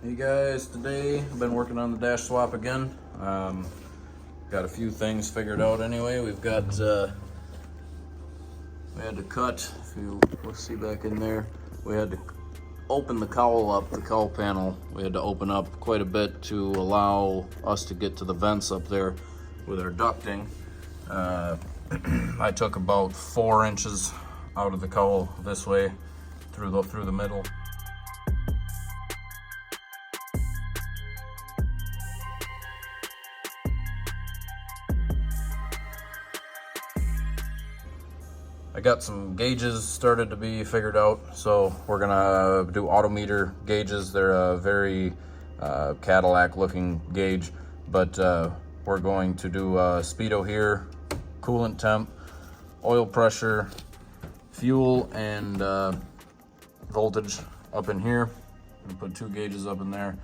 Hey guys, today I've been working on the dash swap again. Got a few things figured out anyway. We've got, we had to cut, if you will see back in there, we had to open the cowl up, the cowl panel. We had to open up quite a bit to allow us to get to the vents up there with our ducting. I took about 4 inches out of the cowl this way through the middle. I got some gauges started to be figured out, so we're gonna do autometer gauges. They're a very Cadillac looking gauge, but we're going to do speedo here, coolant temp, oil pressure, fuel, and voltage up in here. I'm gonna put 2 gauges up in there.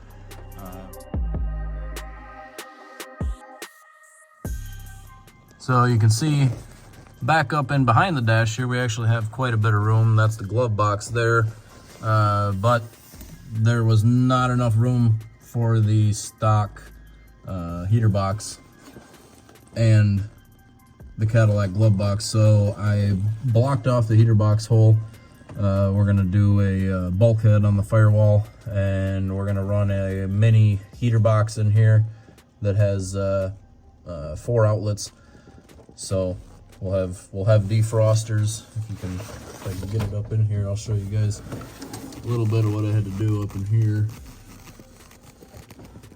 So you can see back up and behind the dash here, we actually have quite a bit of room. That's the glove box there, but there was not enough room for the stock heater box and the Cadillac glove box, so I blocked off the heater box hole. We're gonna do a bulkhead on the firewall, and we're gonna run a mini heater box in here that has 4 outlets. So we'll have defrosters. If I can get it up in here, I'll show you guys a little bit of what I had to do up in here.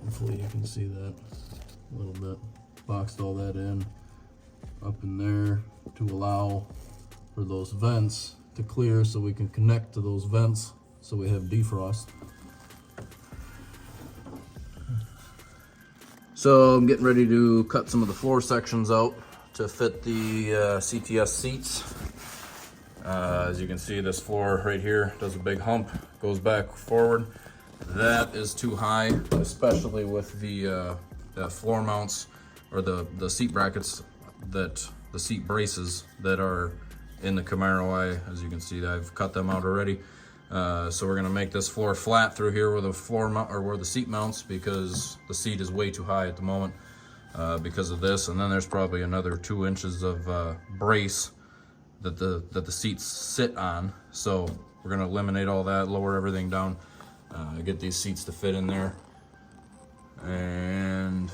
Hopefully you can see that a little bit. Boxed all that in up in there to allow for those vents to clear, so we can connect to those vents so we have defrost. So I'm getting ready to cut some of the floor sections out to fit the CTS seats. As you can see, this floor right here does a big hump, goes back forward. That is too high, especially with the floor mounts or the seat brackets, that the seat braces that are in the Camaro. As you can see, I've cut them out already. So we're gonna make this floor flat through here where the floor mount, or where the seat mounts, because the seat is way too high at the moment. Because of this, and then there's probably another 2 inches of brace that the seats sit on. So we're gonna eliminate all that, lower everything down, get these seats to fit in there, and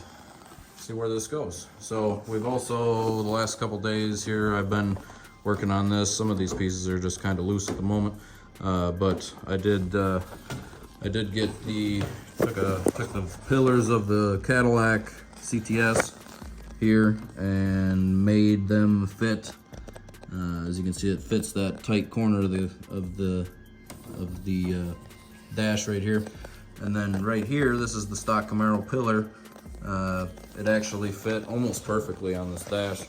see where this goes. So we've also, the last couple days here, I've been working on this. Some of these pieces are just kind of loose at the moment, but I did get took the pillars of the Cadillac CTS here and made them fit. As you can see, it fits that tight corner of the dash right here. And then right here, this is the stock Camaro pillar. It actually fit almost perfectly on this dash.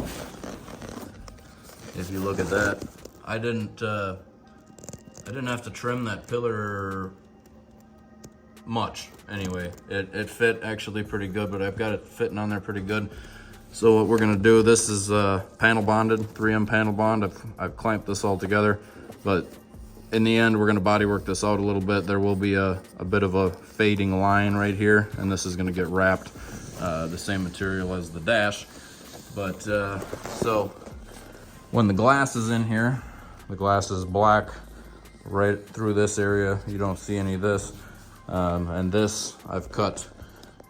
If you look at that, I didn't have to trim that pillar much anyway. It fit actually pretty good, but I've got it fitting on there pretty good. So what we're gonna do, this is panel bonded, 3M panel bond. I've clamped this all together, but in the end we're gonna body work this out a little bit. There will be a bit of a fading line right here, and this is gonna get wrapped the same material as the dash. But so when the glass is in here, the glass is black right through this area. You don't see any of this. And this I've cut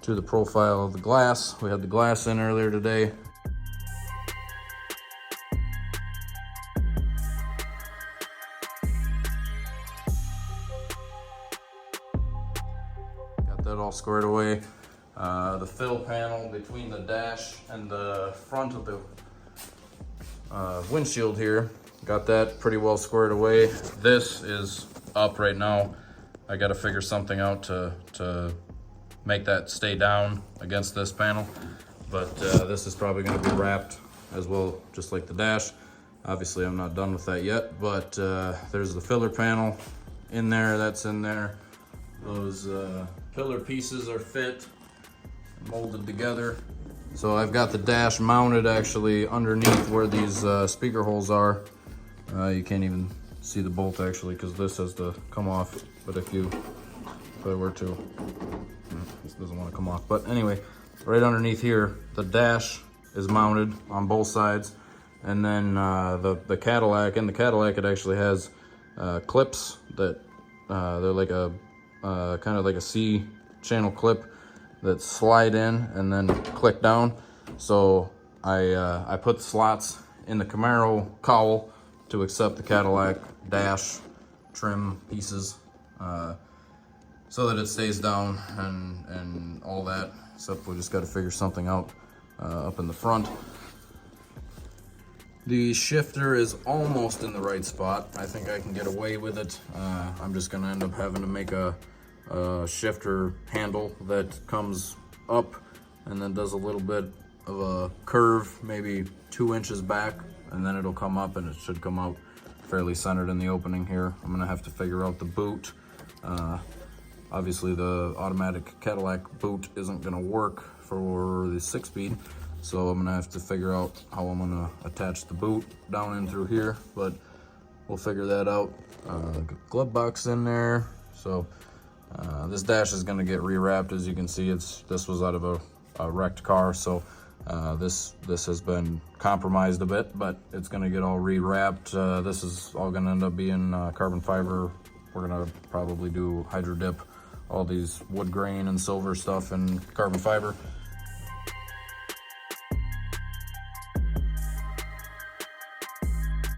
to the profile of the glass. We had the glass in earlier today. Got that all squared away. The fill panel between the dash and the front of the windshield here, got that pretty well squared away. This is up right now. I got to figure something out to make that stay down against this panel, but this is probably going to be wrapped as well, just like the dash. Obviously I'm not done with that yet, but there's the filler panel in there, that's in there. Those pillar pieces are fit, molded together. So I've got the dash mounted actually underneath where these speaker holes are. You can't even see the bolt actually because this has to come off, but if you if I were to. This doesn't want to come off. But anyway, right underneath here, the dash is mounted on both sides. And then the Cadillac, in the Cadillac, it actually has clips that they're like a kind of like a C channel clip that slide in and then click down. So I put slots in the Camaro cowl to accept the Cadillac dash trim pieces, so that it stays down and all that. Except we just got to figure something out up in the front. The shifter is almost in the right spot. I think I can get away with it. I'm just gonna end up having to make a shifter handle that comes up and then does a little bit of a curve, maybe 2 inches back, and then it'll come up and it should come out fairly centered in the opening here. I'm gonna have to figure out the boot. Obviously the automatic Cadillac boot isn't gonna work for the 6-speed, so I'm gonna have to figure out how I'm gonna attach the boot down in through here, but we'll figure that out. Glove box in there. So this dash is gonna get rewrapped. As you can see, this was out of a wrecked car, so this has been compromised a bit, but it's gonna get all rewrapped. This is all gonna end up being carbon fiber. We're gonna probably do hydro dip all these wood grain and silver stuff in carbon fiber,